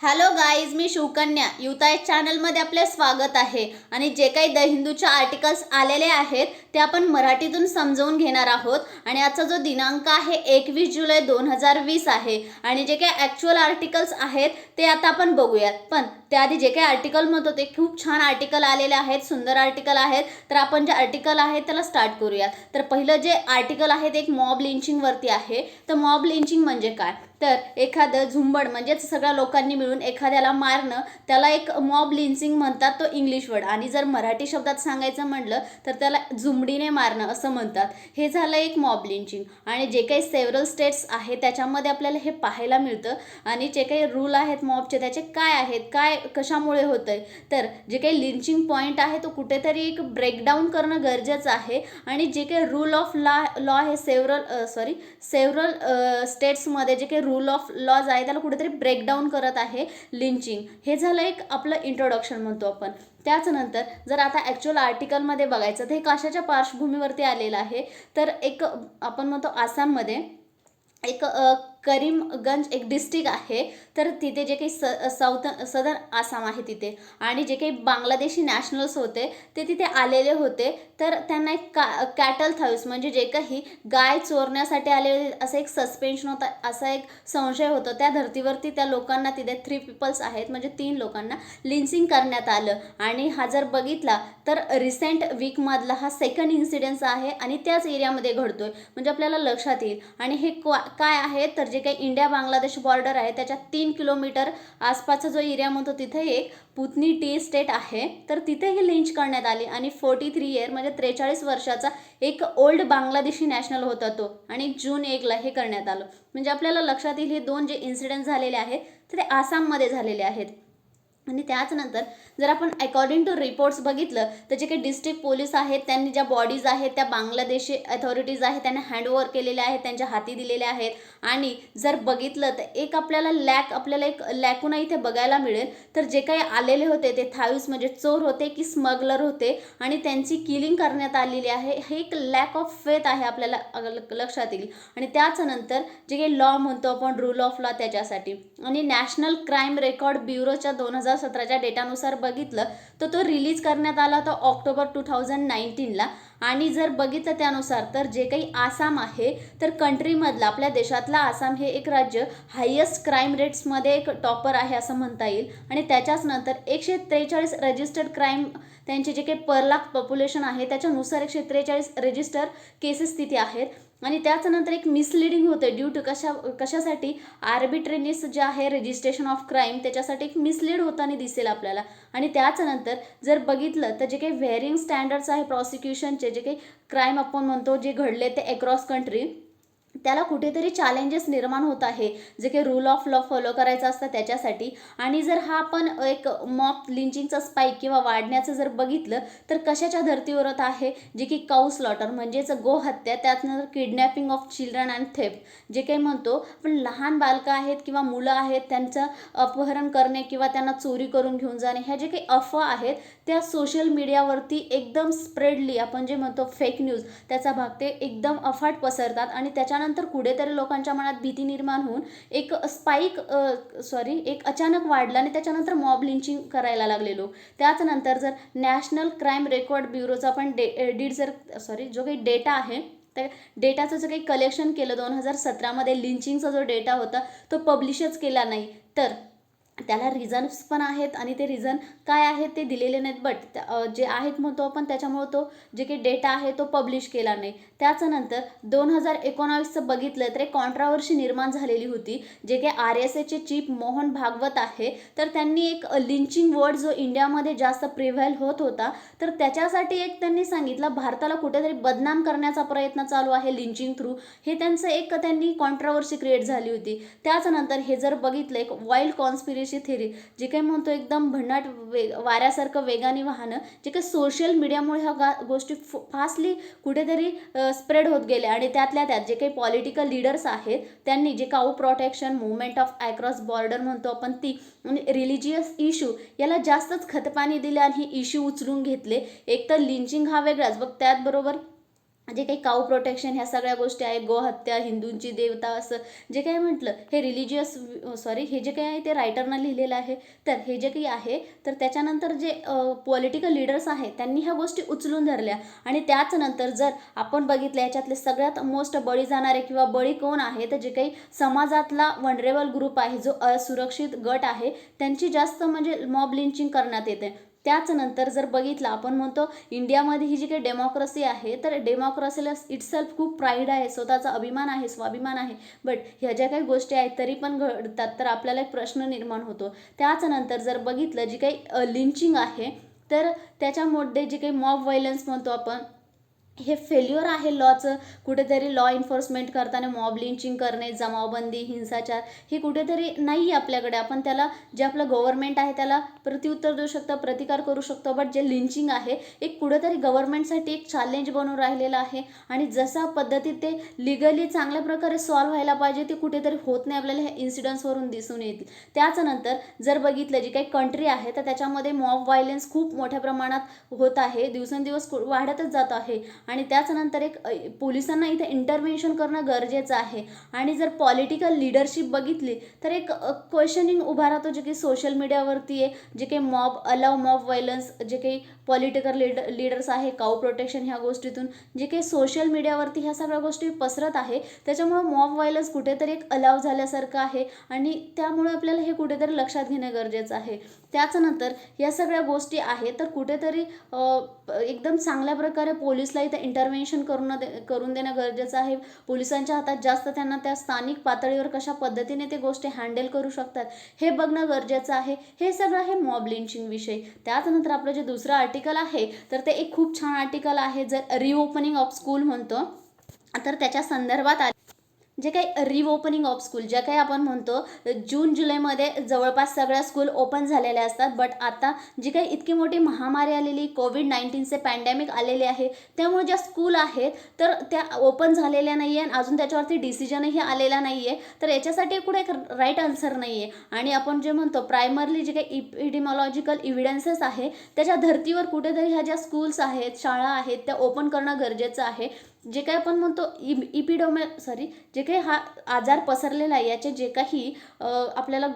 Hello guys, मी शिवकन्या युताय चॅनलमध्ये आपले स्वागत आहे. आणि जे काही द हिंदूचे आर्टिकल्स आलेले आहेत ते आपण मराठीतून समजावून घेणार आहोत. आणि आजचा जो दिनांक आहे 21 जुलै 2020 आहे. आणि जे काही ॲक्च्युअल आर्टिकल्स आहेत ते आता आपण बघूयात. पण त्याआधी जे काही आर्टिकल म्हणतो ते खूप छान आर्टिकल आलेले आहेत, सुंदर आर्टिकल आहेत. तर आपण जे आर्टिकल आहे त्याला स्टार्ट करूयात. तर पहिलं जे आर्टिकल आहे ते एक मॉब लिंचिंगवरती आहे. तर मॉब लिंचिंग म्हणजे काय, तर एखादं झुंबड म्हणजेच सगळ्या लोकांनी मिळून एखाद्याला मारणं, त्याला एक मॉब लिंचिंग म्हणतात, तो इंग्लिश वर्ड. आणि जर मराठी शब्दात सांगायचं म्हटलं तर त्याला झुंबडीने मारणं असं म्हणतात. हे झालं एक मॉब लिंचिंग. आणि जे काही सेव्हरल स्टेट्स आहे त्याच्यामध्ये आपल्याला हे पाहायला मिळतं. आणि जे काही रूल आहेत मॉबचे त्याचे काय आहेत, काय कशामुळे होतंय, तर जे काही लिंचिंग पॉईंट आहे तो कुठेतरी एक ब्रेकडाऊन करणं गरजेचं आहे. आणि जे काही रूल ऑफ लॉ हे सेव्हरल स्टेट्समध्ये जे काही रूल ऑफ लॉज आहे त्याला कुठेतरी ब्रेकडाऊन करत आहे लिंचिंग. हे झालं एक आपलं इंट्रोडक्शन म्हणतो आपण. त्याचनंतर जर आता ॲक्च्युअल आर्टिकलमध्ये बघायचं तर हे कशाच्या पार्श्वभूमीवरती आलेलं आहे, तर एक आपण म्हणतो आसाममध्ये एक करीमगंज एक डिस्ट्रिक्ट आहे. तर तिथे जे काही सदर्न आसाम आहे तिथे, आणि जे काही बांगलादेशी नॅशनल्स होते ते तिथे आलेले होते. तर त्यांना एक कॅटल थाऊस म्हणजे जे काही गाय चोरण्यासाठी आलेले असं एक सस्पेन्शन होता, असा एक संशय होता. त्या धर्तीवरती त्या लोकांना तिथे 3 पीपल्स आहेत म्हणजे 3 लोकांना लिंचिंग करण्यात आलं. आणि हा जर बघितला तर रिसेंट वीकमधला हा सेकंड इन्सिडेन्स आहे आणि त्याच एरियामध्ये घडतोय म्हणजे आपल्याला लक्षात येईल. आणि हे काय आहे, तर जे काही इंडिया बांगलादेश बॉर्डर आहे त्याच्या 3 किलोमीटर आसपासचा जो एरिया म्हणतो तिथे एक पुतनी टी स्टेट आहे. तर तिथे ही लिंच करण्यात आली. आणि 43 इयर म्हणजे 43 वर्षाचा एक ओल्ड बांगलादेशी नॅशनल होता तो. आणि जून 1ला हे करण्यात आलं. म्हणजे आपल्याला लक्षात येईल हे 2 जे इन्सिडेंट झालेले आहेत तर ते आसाममध्ये झालेले आहेत. आणि त्याचनंतर जर आपण अकॉर्डिंग टू रिपोर्ट्स बघितलं तर जे काही डिस्ट्रिक्ट पोलीस आहेत त्यांनी ज्या बॉडीज आहेत त्या बांगलादेशी अथॉरिटीज आहेत त्यांना हँडओव्हर केलेल्या आहेत, त्यांच्या हाती दिलेल्या आहेत. आणि जर बघितलं तर आपल्याला एक लॅकुना इथे बघायला मिळेल. तर जे काही आलेले होते ते थाऊस म्हणजे चोर होते की स्मगलर होते आणि त्यांची किलिंग करण्यात आलेली आहे. हे एक लॅक ऑफ फेथ आहे आपल्याला लक्षात येईल. आणि त्याचनंतर जे काही लॉ म्हणतो आपण रूल ऑफ लॉ त्याच्यासाठी. आणि नॅशनल क्राईम रेकॉर्ड ब्युरोच्या 2017च्या डेटानुसार बघितलं तर तो रिलीज करण्यात आला होता ऑक्टोबर 2019ला. आणि जर बघितलं त्यानुसार तर जे काही आसाम आहे तर कंट्रीमधला आपल्या देशातला आसाम हे एक राज्य हायेस्ट क्राईम रेट्समध्ये एक टॉपर आहे असं म्हणता येईल. आणि त्याच्याच नंतर 143 रजिस्टर्ड क्राईम त्यांचे जे काही पर लाख पॉप्युलेशन आहे त्याच्यानुसार 143 रजिस्टर केसेस तिथे आहेत. आणि त्याच्यानंतर एक मिसलिडिंग होते ड्यू टू कशासाठी आर्बिट्रेनेस जे आहे रजिस्ट्रेशन ऑफ क्राईम त्याच्यासाठी एक मिसलीड होताना दिसेल आपल्याला. आणि त्याचनंतर जर बघितलं तर जे काही व्हेरिंग स्टँडर्ड्स आहे प्रॉसिक्युशनचे, जे काही क्राईम आपण म्हणतो जे घडले ते अक्रॉस कंट्री, त्याला कुठेतरी चॅलेंजेस निर्माण होत आहे जे काही रूल ऑफ लॉ फॉलो करायचं असतं त्याच्यासाठी. आणि जर हा आपण एक मॉब लिंचिंगचा स्पाईक किंवा वाढण्याचं जर बघितलं तर कशाच्या धर्तीवर होत आहे, जे की काऊ स्लॉटर म्हणजेच गोहत्या, त्यानंतर kidnapping of children and theft, जे काही म्हणतो पण लहान बालकं आहेत किंवा मुलं आहेत त्यांचं अपहरण करणे किंवा त्यांना चोरी करून घेऊन जाणे, ह्या जे काही अफवा आहेत त्या सोशल मीडियावरती एकदम स्प्रेडली आपण जे म्हणतो फेक न्यूज त्याचा भाग ते एकदम अफाट पसरतात. आणि त्याच्यानंतर कुठेतरी लोकांच्या मनात भीती निर्माण होऊन एक एक अचानक वाढला आणि त्याच्यानंतर मॉब लिंचिंग करायला लागले लोक. त्याचनंतर जर नॅशनल क्राईम रेकॉर्ड ब्युरोचा पण जो काही डेटा आहे त्या डेटाचं जे काही कलेक्शन केलं 2017मध्ये लिंचिंगचा जो डेटा होता तो पब्लिशच केला नाही. तर त्याला रिझन्स पण आहेत आणि ते रिझन काय आहेत ते दिलेले नाहीत. बट जे आहेत म्हणतो आपण त्याच्यामुळे तो जे काही डेटा आहे तो पब्लिश केला नाही. त्याच्यानंतर 2019चं बघितलं तर एक कॉन्ट्रावर्सी निर्माण झालेली होती. जे काही RSAचे चीफ मोहन भागवत आहे तर त्यांनी एक लिंचिंग वर्ड जो इंडियामध्ये जास्त प्रिव्हेल होत होता तर त्याच्यासाठी एक त्यांनी सांगितलं भारताला कुठेतरी बदनाम करण्याचा प्रयत्न चालू आहे लिंचिंग थ्रू. हे त्यांनी कॉन्ट्रावर्सी क्रिएट झाली होती. त्याच्यानंतर हे जर बघितलं एक वाईल्ड कॉन्स्पिरसी थेरी, जे काही म्हणतो एकदम भन्नाट वाऱ्यासारखं वेगाने वाहनं, जे काही सोशल मीडियामुळे ह्या गोष्टी फास्टली कुठेतरी स्प्रेड होत गेल्या. आणि त्यातल्या त्यात जे काही पॉलिटिकल लीडर्स आहेत त्यांनी जे cow protection movement of across border म्हणतो आपण ती, आणि रिलिजियस इश्यू याला जास्तच खतपाणी दिले आणि हे इश्यू उचलून घेतले. एक तर लिंचिंग हा वेगळाच, बघ त्याचबरोबर जे काही काऊ प्रोटेक्शन ह्या सगळ्या गोष्टी आहेत, गोहत्या, हिंदूंची देवता, असं जे काही म्हटलं हे रिलिजियस हे जे काही आहे ते रायटरनं लिहिलेलं आहे. तर हे जे काही आहे तर त्याच्यानंतर जे पॉलिटिकल लीडर्स आहेत त्यांनी ह्या गोष्टी उचलून धरल्या. आणि त्याच नंतर जर आपण बघितलं याच्यातले सगळ्यात मोस्ट बळी जाणारे किंवा बळी कोण आहे, तर जे काही समाजातला वनरेबल ग्रुप आहे, जो असुरक्षित गट आहे, त्यांची जास्त म्हणजे मॉब लिंचिंग करण्यात येते. त्याच नंतर जर बघितलं आपण म्हणतो इंडियामध्ये ही जी काही डेमोक्रेसी आहे, तर डेमोक्रेसीला इटसेल्फ खूप प्राईड आहे, स्वतःचा अभिमान आहे, स्वाभिमान आहे. बट ह्या ज्या काही गोष्टी आहेत तरी पण घडतात, तर आपल्याला एक प्रश्न निर्माण होतो. त्याच नंतर जर बघितलं जी काही लिंचिंग आहे, तर त्याच्यामध्ये जे काही मॉब व्हायलन्स म्हणतो आपण, हे फेल्युअर आहे लॉचं. कुठेतरी लॉ एन्फोर्समेंट करताना मॉब लिंचिंग करणे, जमावबंदी, हिंसाचार हे कुठेतरी नाही आहे आपल्याकडे. आपण त्याला जे आपलं गव्हर्नमेंट आहे त्याला प्रत्युत्तर देऊ शकतो, प्रतिकार करू शकतो. बट जे लिंचिंग आहे एक कुठेतरी गव्हर्नमेंटसाठी एक चॅलेंज बनून राहिलेलं आहे. आणि जशा पद्धतीत ते लिगली चांगल्या प्रकारे सॉल्व्ह व्हायला पाहिजे ते कुठेतरी होत नाही, आपल्याला ह्या इन्सिडन्सवरून दिसून येतील. त्याच्यानंतर जर बघितलं जी काही कंट्री आहे तर त्याच्यामध्ये मॉब व्हायलन्स खूप मोठ्या प्रमाणात होत आहे, दिवसेंदिवस वाढतच जात आहे. आणि त्याच्यानंतर एक पोलिसांना इथे इंटरव्हेन्शन करणं गरजेचं आहे. आणि जर पॉलिटिकल लीडरशिप बघितली तर एक क्वेश्चनिंग उभा राहतो, जे काही सोशल मीडियावरती आहे, जे काही मॉब व्हायलन्स, जे काही पॉलिटिकल लीडर्स आहे, काऊ प्रोटेक्शन ह्या गोष्टीतून जे काही सोशल मीडियावरती ह्या सगळ्या गोष्टी पसरत आहे, त्याच्यामुळं मॉब व्हायलन्स कुठेतरी एक अलाव झाल्यासारखं आहे. आणि त्यामुळे आपल्याला हे कुठेतरी लक्षात घेणं गरजेचं आहे. त्याच्यानंतर या सगळ्या गोष्टी आहेत तर कुठेतरी एकदम चांगल्या प्रकारे पोलिसला इथं इंटरव्हेन्शन करून देणं गरजेचं आहे. पोलिसांच्या हातात जास्त त्यांना त्या स्थानिक पातळीवर कशा पद्धतीने ते गोष्टी हँडल करू शकतात हे बघणं गरजेचं आहे. हे सगळं आहे मॉब लिंचिंग विषयी. त्याच्यानंतर आपलं जे दुसरं आर्टिकल आहे तर ते एक खूप छान आर्टिकल आहे. जर रिओपनिंग ऑफ स्कूल म्हणतो तर त्याच्या संदर्भात जे काही रिओपनिंग ऑफ स्कूल, ज्या काही आपण म्हणतो जून जुलैमध्ये जवळपास सगळ्या स्कूल ओपन झालेल्या असतात. बट आता जी काही इतकी मोठी महामारी आलेली, कोविड-19चे पॅन्डेमिक आलेले आहे, त्यामुळे ज्या स्कूल आहेत तर त्या ओपन झालेल्या नाही आहे आणि अजून त्याच्यावरती डिसिजनही आलेला नाही आहे. तर याच्यासाठी कुठे एक राईट आन्सर नाही आहे. आणि आपण जे म्हणतो प्रायमरली जे काही इपिडेमॉलॉजिकल इव्हिडन्सेस आहे त्याच्या धर्तीवर कुठेतरी ह्या ज्या स्कूल्स आहेत, शाळा आहेत, त्या ओपन करणं गरजेचं आहे. जे काही आपण म्हणतो जे काही हा आजार पसरलेला आहे याचे जे काही आपल्याला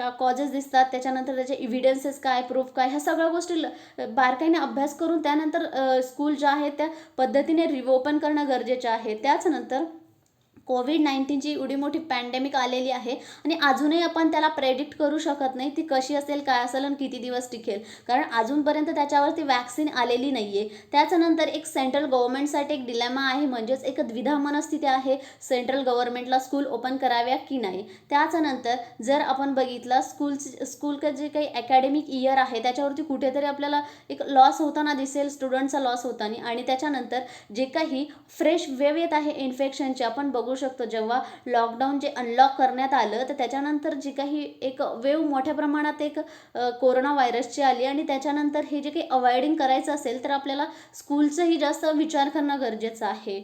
कॉजेस दिसतात, त्याच्यानंतर त्याचे इव्हिडन्सेस काय, प्रूफ काय, ह्या सगळ्या गोष्टी बारकाईने अभ्यास करून त्यानंतर स्कूल ज्या आहेत त्या पद्धतीने रिओपन करणं गरजेचं आहे. त्याच्यानंतर कोविड-19ची एवढी मोठी पॅन्डेमिक आलेली आहे आणि अजूनही आपण त्याला प्रेडिक्ट करू शकत नाही ती कशी असेल, काय असेल आणि किती दिवस टिकेल, कारण अजूनपर्यंत त्याच्यावरती वॅक्सिन आलेली नाही आहे. त्याच्यानंतर एक सेंट्रल गव्हर्नमेंटसाठी एक डिलेमा आहे, म्हणजेच एक द्विधा मनस्थिती आहे, सेंट्रल गव्हर्नमेंटला स्कूल ओपन कराव्या की नाही. त्याच्यानंतर जर आपण बघितलं स्कूल जे काही अकॅडमिक इयर आहे त्याच्यावरती कुठेतरी आपल्याला एक लॉस होताना दिसेल, स्टुडंटचा लॉस होताना. आणि त्याच्यानंतर जे काही फ्रेश वेव येत आहे इन्फेक्शनचे, आपण बघू शकतो जेव्हा लॉकडाऊन जे अनलॉक करण्यात आलं तर त्याच्यानंतर जी काही एक वेव मोठ्या प्रमाणात एक कोरोना व्हायरसची आली. आणि त्याच्यानंतर हे जे काही अवॉइडिंग करायचं असेल तर आपल्याला स्कूलचंही जास्त विचार करणं गरजेचं आहे.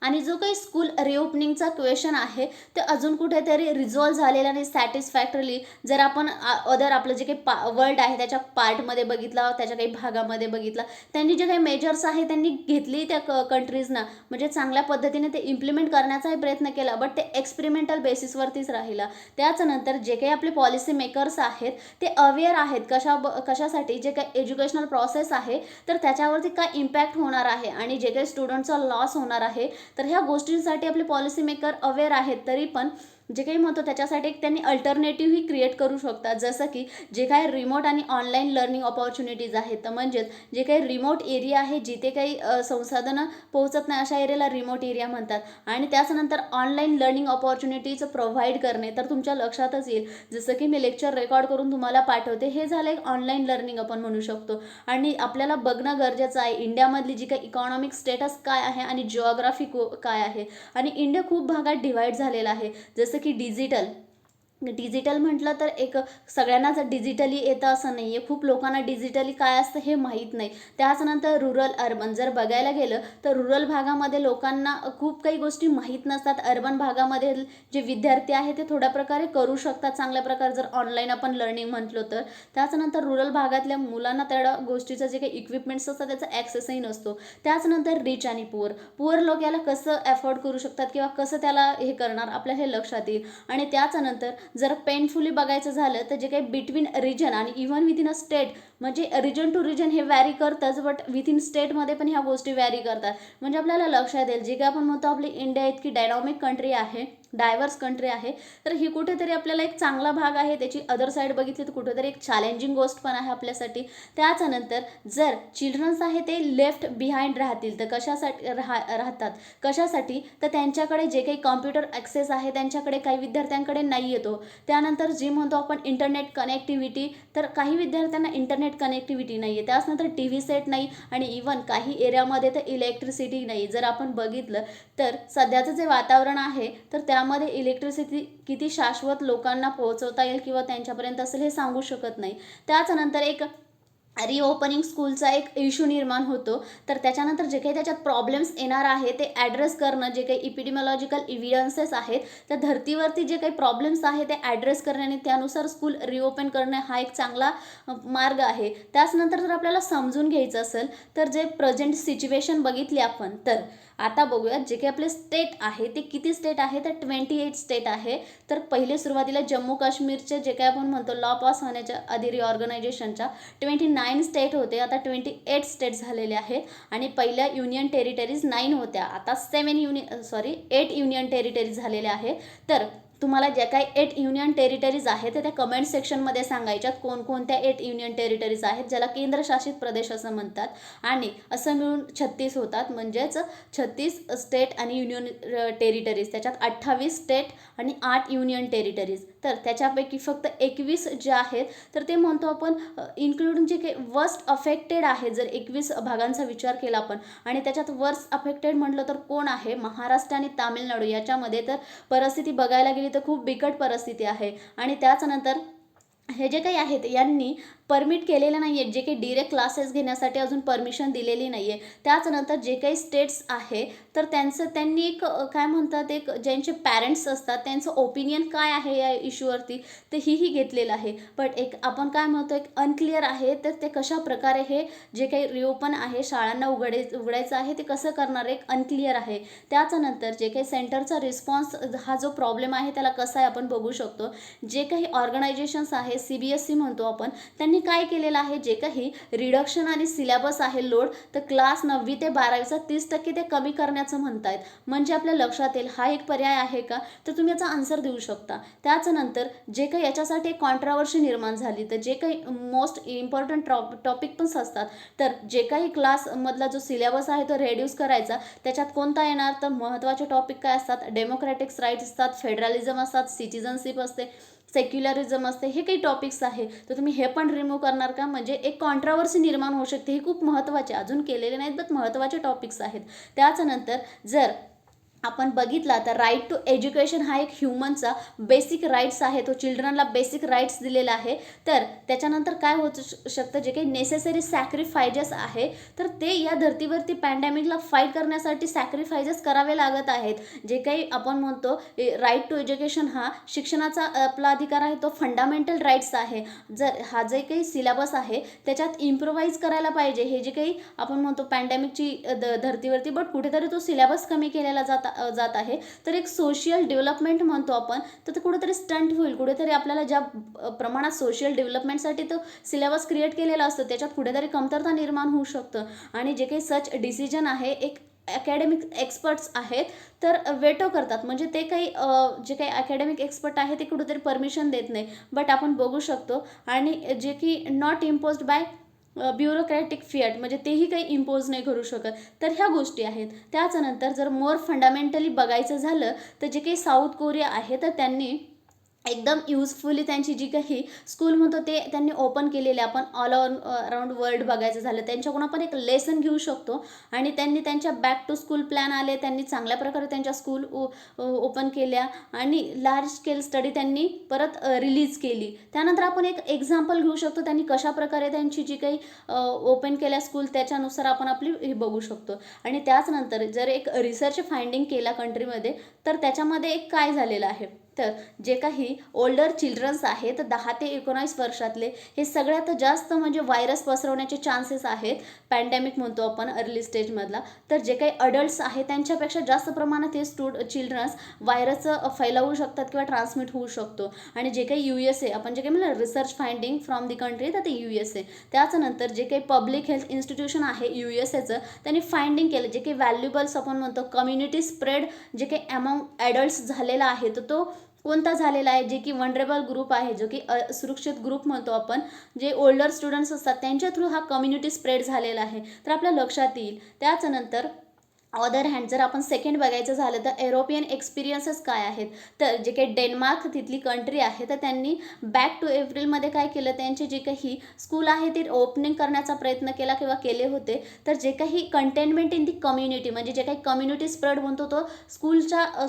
आणि जो काही स्कूल रिओपनिंगचा क्वेश्चन आहे ते अजून कुठेतरी रिझॉल्व्ह झालेला नाही सॅटिस्फॅक्टरीली. जर आपण अदर आपलं जे काही वर्ल्ड आहे त्याच्या पार्टमध्ये बघितलं, त्याच्या काही भागामध्ये बघितलं, त्यांनी जे काही मेजर्स आहे त्यांनी घेतली त्या कंट्रीजना, म्हणजे चांगल्या पद्धतीने ते इम्प्लिमेंट करण्याचाही प्रयत्न केला. बट ते एक्सपेरिमेंटल बेसिसवरतीच राहिला. त्याच्यानंतर जे काही आपले पॉलिसी मेकर्स आहेत ते अवेअर आहेत कशासाठी, जे काही एज्युकेशनल प्रोसेस आहे तर त्याच्यावरती काय इम्पॅक्ट होणार आहे आणि जे काही स्टुडंटचा लॉस होणार आहे, तर ह्या गोष्टींसाठी आपले पॉलिसी मेकर अवेअर आहेत. तरी पण जे काही म्हणतो त्याच्यासाठी एक त्यांनी अल्टरनेटिव्हही क्रिएट करू शकतात, जसं की जे काही रिमोट आणि ऑनलाईन लर्निंग ऑपॉर्च्युनिटीज आहेत. तर म्हणजेच जे काही रिमोट एरिया आहे, जिथे काही संसाधनं पोहोचत नाही अशा एरियाला रिमोट एरिया म्हणतात. आणि त्याच्यानंतर ऑनलाईन लर्निंग ऑपॉर्च्युनिटीज प्रोव्हाइड करणे. तर तुमच्या लक्षातच येईल, जसं की मी लेक्चर रेकॉर्ड करून तुम्हाला पाठवते, हे झालं एक ऑनलाईन लर्निंग आपण म्हणू शकतो. आणि आपल्याला बघणं गरजेचं आहे इंडियामधली जी काही इकॉनॉमिक स्टेटस काय आहे आणि जिओग्राफी काय आहे. आणि इंडिया खूप भागात डिवाईड झालेला आहे, जसं की डिजिटल म्हटलं तर एक सगळ्यांनाच डिजिटली येतं असं नाही आहे, खूप लोकांना डिजिटली काय असतं हे माहीत नाही. त्याचनंतर रुरल अर्बन जर बघायला गेलं तर रुरल भागामध्ये लोकांना खूप काही गोष्टी माहीत नसतात. अर्बन भागामध्ये जे विद्यार्थी आहे ते थोड्या प्रकारे करू शकतात चांगल्या प्रकारे जर ऑनलाईन आपण लर्निंग म्हटलो तर. त्याचनंतर रुरल भागातल्या मुलांना त्या गोष्टीचं जे काही इक्विपमेंट्स असतात त्याचा ॲक्सेसही नसतो. त्याचनंतर रिच आणि पुअर लोक याला कसं अफोर्ड करू शकतात किंवा कसं त्याला हे करणार आपल्या हे लक्षात येईल. आणि त्याच्यानंतर जर पेनफुली बघायचं झालं तर जे काही बिटवीन रिजन आणि इव्हन विथिन अ स्टेट, म्हणजे रिजन टू रिजन हे व्हॅरी करतंच, बट विथिन स्टेटमध्ये पण ह्या गोष्टी व्हॅरी करतात. म्हणजे आपल्याला लक्षात येईल जे काय आपण म्हणतो आपली इंडिया इतकी डायनॉमिक कंट्री आहे, डायव्हर्स कंट्री आहे, तर ही कुठेतरी आपल्याला एक चांगला भाग आहे. त्याची अदर साईड बघितली तर कुठेतरी एक चॅलेंजिंग गोष्ट पण आहे आपल्यासाठी. त्याच्यानंतर जर चिल्ड्रन्स आहे ते लेफ्ट बिहाइंड राहतील तर कशासाठी राहतात, कशासाठी तर त्यांच्याकडे जे काही कॉम्प्युटर ॲक्सेस आहे त्यांच्याकडे काही विद्यार्थ्यांकडे नाही येतो. त्यानंतर जे म्हणतो आपण इंटरनेट कनेक्टिव्हिटी, तर काही विद्यार्थ्यांना इंटरनेट कनेक्टिव्हिटी नाही आहे. त्याचनंतर टी व्ही सेट नाही आणि इवन काही एरियामध्ये तर इलेक्ट्रिसिटी नाही. जर आपण बघितलं तर सध्याचं जे वातावरण आहे तर त्यामध्ये इलेक्ट्रिसिटी किती शाश्वत लोकांना पोहोचवता येईल किंवा त्यांच्यापर्यंत असेल हे सांगू शकत नाही. त्याचनंतर एक रिओपनिंग स्कूलचा एक इश्यू निर्माण होतो. तर त्याच्यानंतर जे काही त्याच्यात प्रॉब्लेम्स येणार आहे ते ॲड्रेस करणं, जे काही इपिडेमिओलॉजिकल इव्हिडन्सेस आहेत त्या धर्तीवरती जे काही प्रॉब्लेम्स आहे ते ॲड्रेस करणे आणि त्यानुसार स्कूल रिओपन करणे हा एक चांगला मार्ग आहे. त्याचनंतर जर आपल्याला समजून घ्यायचं असेल तर जे प्रेझेंट सिच्युएशन बघितली आपण, तर आता बघूया जे काही आपले स्टेट आहे ते किती स्टेट आहे तर 28 स्टेट आहे. तर पहिले सुरुवातीला जम्मू काश्मीरचे जे काही आपण म्हणतो लॉ पास होण्याच्या आधी रिऑर्गनायझेशनच्या 29 स्टेट होते, आता 28 स्टेट झालेले आहेत. आणि पहिल्या युनियन टेरिटरीज 9 होत्या, आता 8 युनियन टेरिटरीज झालेल्या आहेत. तर तुम्हाला ज्या काही 8 युनियन टेरिटरीज आहेत त्या कमेंट सेक्शनमध्ये सांगायच्यात कोणकोणत्या 8 युनियन टेरिटरीज आहेत ज्याला केंद्रशासित प्रदेश असं म्हणतात. आणि असं मिळून 36 होतात, म्हणजेच 36 स्टेट आणि युनियन टेरिटरीज, त्याच्यात 28 स्टेट आणि 8 युनियन टेरिटरीज. तर त्याच्यापैकी फक्त 21 जे आहेत तर ते म्हणतो आपण इन्क्लूडिंग जे काही वर्स्ट अफेक्टेड आहे. जर 21 भागांचा विचार केला आपण आणि त्याच्यात वर्स्ट अफेक्टेड म्हटलं तर कोण आहे, महाराष्ट्र आणि तामिळनाडू याच्यामध्ये तर परिस्थिती बघायला गेली तर खूप बिकट परिस्थिती आहे. आणि त्याचनंतर हे जे काही आहेत यांनी परमिट केलेलं नाही आहे, जे काही डिरेक्ट क्लासेस घेण्यासाठी अजून परमिशन दिलेली नाही आहे. त्याचनंतर जे काही स्टेट्स आहे तर त्यांनी एक काय म्हणतात एक ज्यांचे पॅरेंट्स असतात त्यांचं ओपिनियन काय आहे या इश्यूवरती ते ही घेतलेलं आहे. बट एक आपण काय म्हणतो एक अनक्लिअर आहे, तर ते कशा प्रकारे हे जे काही रिओपन आहे शाळांना उघडायचं आहे ते कसं करणार एक अनक्लिअर आहे. त्याच्यानंतर जे काही सेंटरचा रिस्पॉन्स हा जो प्रॉब्लेम आहे त्याला कसा आहे आपण बघू शकतो. जे काही ऑर्गनायझेशन्स आहे CBSE म्हणतो आपण, त्यांनी काय केलेलं आहे जे काही रिडक्शन आणि सिलेबस आहे लोड, तर क्लास 9वी ते 12वीचा 30% ते कमी करण्याचं म्हणतायत. म्हणजे आपल्या लक्षात येईल हा एक पर्याय आहे का, तर तुम्ही याचा आन्सर देऊ शकता. त्याचनंतर जे काही याच्यासाठी एक कॉन्ट्रावर्सी निर्माण झाली, तर जे काही मोस्ट इम्पॉर्टंट टॉपिक पण असतात, तर जे काही क्लासमधला जो सिलेबस आहे तो रेड्यूस करायचा, त्याच्यात कोणता येणार तर महत्त्वाचे टॉपिक काय असतात, डेमोक्रॅटिक्स राईट्स असतात, फेडरलिझम असतात, सिटिझनशिप असते, सेक्युलरिझम असते, हे काही टॉपिक्स आहे. तर तुम्ही हे पण रिमूव्ह करणार का, म्हणजे एक कॉन्ट्रावर्सी निर्माण होऊ शकते. हे खूप महत्त्वाचे अजून केलेले नाहीत बट महत्त्वाचे टॉपिक्स आहेत. त्याच्यानंतर जर आपण बघितला तर राईट टू एज्युकेशन हा एक ह्युमनचा बेसिक राईट्स आहे, तो चिल्ड्रनला बेसिक राईट्स दिलेला आहे. तर त्याच्यानंतर काय होऊ शकतं, जे काही नेसेसरी सॅक्रिफायजेस आहे तर ते या धर्तीवरती पॅन्डेमिकला फाईट करण्यासाठी सॅक्रिफायजेस करावे लागत आहेत. जे काही आपण म्हणतो राईट टू एज्युकेशन हा शिक्षणाचा आपला अधिकार आहे, तो फंडामेंटल राईट्स आहे. जर हा जे काही सिलेबस आहे त्याच्यात इम्प्रोवाईज करायला पाहिजे, हे जे काही आपण म्हणतो पॅन्डेमिकची धर्तीवरती, बट कुठेतरी तो सिलेबस कमी केलेला जात आहे. तर एक सोशल डेव्हलपमेंट म्हणतो आपण, तर ते कुठेतरी स्टंट होईल. कुठेतरी आपल्याला ज्या प्रमाणात सोशल डेव्हलपमेंटसाठी तो सिलेबस क्रिएट केलेला असतो त्याच्यात कुठेतरी कमतरता निर्माण होऊ शकतं. आणि जे काही सच डिसिजन आहे एक अकॅडमिक एक्सपर्ट्स आहेत तर वेटो करतात, म्हणजे ते काही जे काही अकॅडमिक एक्सपर्ट आहे ते कुठेतरी परमिशन देत नाही. बट आपण बघू शकतो आणि जे की नॉट इम्पोज्ड बाय ब्युरोक्रॅटिक फिअट, म्हणजे तेही काही इम्पोज नाही करू शकत. तर ह्या गोष्टी आहेत. त्याच्यानंतर जर मोर फंडामेंटली बघायचं झालं तर जे काही साऊथ कोरिया आहे तर त्यांनी एकदम युजफुली त्यांची जी काही स्कूल म्हणतो ते त्यांनी ओपन केलेले. आपण ऑल अराउंड वर्ल्ड बघायचं झालं त्यांच्याकडून आपण एक लेसन घेऊ शकतो. आणि त्यांनी त्यांच्या बॅक टू स्कूल प्लॅन आले, त्यांनी चांगल्या प्रकारे त्यांच्या स्कूल ओपन केल्या आणि लार्ज स्केल स्टडी त्यांनी परत रिलीज केली. त्यानंतर आपण एक एक्झाम्पल घेऊ शकतो त्यांनी कशाप्रकारे त्यांची जी काही ओपन केल्या स्कूल, त्याच्यानुसार आपण आपली हे बघू शकतो. आणि त्याचनंतर जर एक रिसर्च फाइंडिंग केला कंट्रीमध्ये, तर त्याच्यामध्ये एक काय झालेलं आहे, तर जे काही ओल्डर चिल्ड्रन्स आहेत 10 ते 19 वर्षातले, हे सगळ्यात जास्त म्हणजे व्हायरस पसरवण्याचे चान्सेस आहेत. पॅन्डेमिक म्हणतो आपण अर्ली स्टेजमधला. तर जे काही अडल्ट्स आहेत त्यांच्यापेक्षा जास्त प्रमाणात हे चिल्ड्रन्स व्हायरस फैलावू शकतात किंवा ट्रान्समिट होऊ शकतो. आणि जे काही USA आपण जे काही म्हणलं research finding from the country, तर ते USA. त्याच्यानंतर जे काही पब्लिक हेल्थ इन्स्टिट्यूशन आहे USAचं, त्यांनी फाइंडिंग केलं जे काही व्हॅल्युबल्स आपण म्हणतो कम्युनिटी स्प्रेड जे काही अमॉंग ॲडल्ट्स झालेला आहे, तर तो कोणता झालेला आहे, जे की वनरेबल ग्रुप आहे, जो की सुरक्षित ग्रुप म्हणतो आपण, जे ओल्डर स्टुडंट्स असतात त्यांच्या थ्रू हा कम्युनिटी स्प्रेड झालेला आहे. तर आपल्या लक्षात येईल. त्याच्यानंतर अदर हँड जर आपण सेकंड बघायचं झालं तर युरोपियन एक्सपिरियन्सेस काय आहेत, तर जे काही डेन्मार्क तिथली कंट्री आहे, तर त्यांनी बॅक टू एप्रिलमध्ये काय केलं, त्यांचे जे काही स्कूल आहे ते ओपनिंग करण्याचा प्रयत्न केला किंवा केले होते. तर जे काही कंटेनमेंट इन दी कम्युनिटी म्हणजे जे काही कम्युनिटी स्प्रेड म्हणतो तो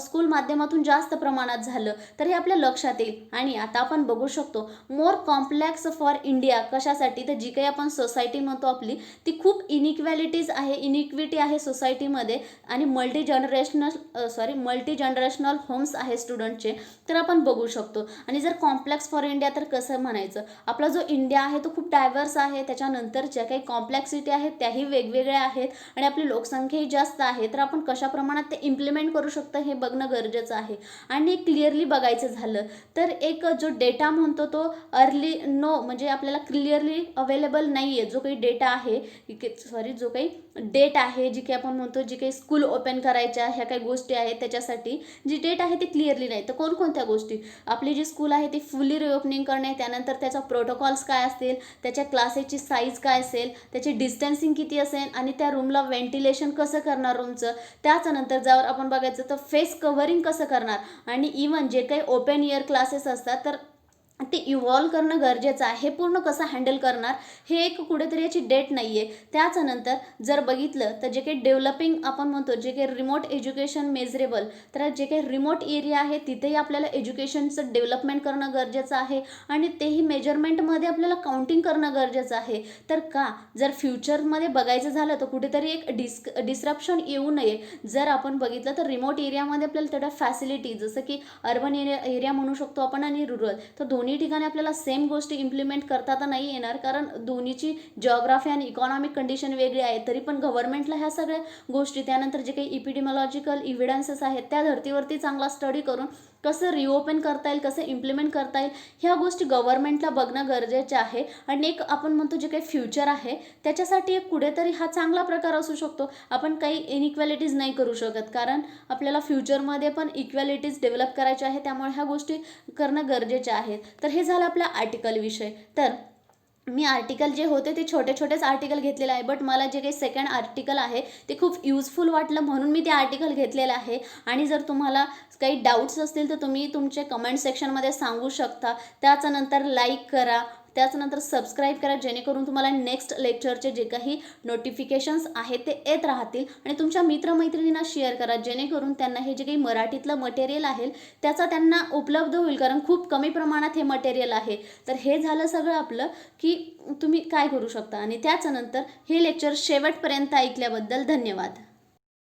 स्कूल माध्यमातून जास्त प्रमाणात झालं, तर हे आपल्या लक्षात येईल. आणि आता आपण बघू शकतो मोर कॉम्प्लेक्स फॉर इंडिया कशासाठी, तर जी काही आपण सोसायटी म्हणतो आपली, ती खूप इनिक्वॅलिटीज आहे, इनिक्विटी आहे सोसायटीमध्ये. आणि मल्टी जनरेशनल होम्स आहे स्टुडंटचे, तर आपण बघू शकतो. आणि जर कॉम्प्लेक्स फॉर इंडिया तर कसं म्हणायचं, आपला जो इंडिया आहे तो खूप डायव्हर्स आहे. त्याच्यानंतर ज्या काही कॉम्प्लेक्सिटी आहेत त्याही वेगवेगळ्या आहेत आणि आपली लोकसंख्याही जास्त आहे. तर आपण कशा प्रमाणात ते इम्प्लिमेंट करू शकतो हे बघणं गरजेचं आहे. आणि क्लिअरली बघायचं झालं तर एक जो डेटा म्हणतो तो म्हणजे आपल्याला क्लिअरली अवेलेबल नाही आहे. जो काही डेटा आहे जो काही डेट आहे, जी काही आपण म्हणतो जी काही स्कूल ओपन करायच्या ह्या काही गोष्टी आहेत त्याच्यासाठी जी डेट आहे ती क्लिअरली नाही. तर कोणकोणत्या गोष्टी, आपली जी स्कूल आहे ती फुल्ली रिओपनिंग करणे, त्यानंतर त्याचा प्रोटोकॉल्स काय असतील, त्याच्या क्लासेसची साईज काय असेल, त्याची डिस्टन्सिंग किती असेल, आणि त्या रूमला व्हेंटिलेशन कसं करणार रूमचं. त्याच्यानंतर जर आपण बघायचं तर फेस कव्हरिंग कसं करणार. आणि इवन जे काही ओपन इयर क्लासेस असतात तर ते इव्हॉल्व करणं गरजेचं आहे. हे पूर्ण कसं हँडल करणार हे एक कुठेतरी याची डेट नाही आहे. त्याच्यानंतर जर बघितलं तर जे काही डेव्हलपिंग आपण म्हणतो जे काही रिमोट एज्युकेशन मेजरेबल, तर जे काही रिमोट एरिया आहे तिथेही आपल्याला एज्युकेशनचं डेव्हलपमेंट करणं गरजेचं आहे. आणि तेही मेजरमेंटमध्ये आपल्याला काउंटिंग करणं गरजेचं आहे. तर का जर फ्युचरमध्ये बघायचं झालं तर कुठेतरी एक डिस्रप्शन येऊ नये. जर आपण बघितलं तर रिमोट एरियामध्ये आपल्याला तेवढ्या फॅसिलिटी जसं की अर्बन एरिया म्हणू शकतो आपण आणि रुरल, तर दोन्ही ठिकाणी आपल्याला सेम गोष्टी इम्प्लिमेंट करता तर नाही येणार, कारण दोन्हीची जिओग्राफी आणि इकॉनॉमिक कंडिशन वेगळी आहे. तरी पण गव्हर्नमेंटला ह्या सगळ्या गोष्टी, त्यानंतर जे काही इपिडेमॉलॉजिकल इव्हिडन्सेस आहेत त्या धर्तीवरती चांगला स्टडी करून कसं रिओपन करता येईल, कसं इम्प्लिमेंट करता येईल, ह्या गोष्टी गव्हर्नमेंटला बघणं गरजेचं आहे. आणि एक आपण म्हणतो जे काही फ्युचर आहे त्याच्यासाठी एक कुठेतरी हा चांगला प्रकार असू शकतो. आपण काही इनइक्वॅलिटीज नाही करू शकत, कारण आपल्याला फ्युचरमध्ये पण इक्वॅलिटीज डेव्हलप करायच्या आहे, त्यामुळे ह्या गोष्टी करणं गरजेच्या आहेत. तर हे झालं आपल्या आर्टिकल विषय. तर मी आर्टिकल जे होते ते छोटेच आर्टिकल घेतलेले आहे, बट मला जे काही सेकंड आर्टिकल आहे ते खूप युजफुल वाटलं म्हणून मी ते आर्टिकल घेतलेलं आहे. आणि जर तुम्हाला काही डाऊट्स असतील तर तुम्ही तुमचे कमेंट सेक्शनमध्ये सांगू शकता. त्याच्यानंतर लाईक करा, त्याच्यानंतर सबस्क्राईब करा, जेणेकरून तुम्हाला नेक्स्ट लेक्चरचे जे काही नोटिफिकेशन्स आहेत ते येत राहतील. आणि तुमच्या मित्रमैत्रिणींना शेअर करा, जेणेकरून त्यांना हे जे काही मराठीतलं मटेरियल आहे त्याचा त्यांना उपलब्ध होईल, कारण खूप कमी प्रमाणात हे मटेरियल आहे. तर हे झालं सगळं आपलं की तुम्ही काय करू शकता. आणि त्याच्यानंतर हे लेक्चर शेवटपर्यंत ऐकल्याबद्दल धन्यवाद.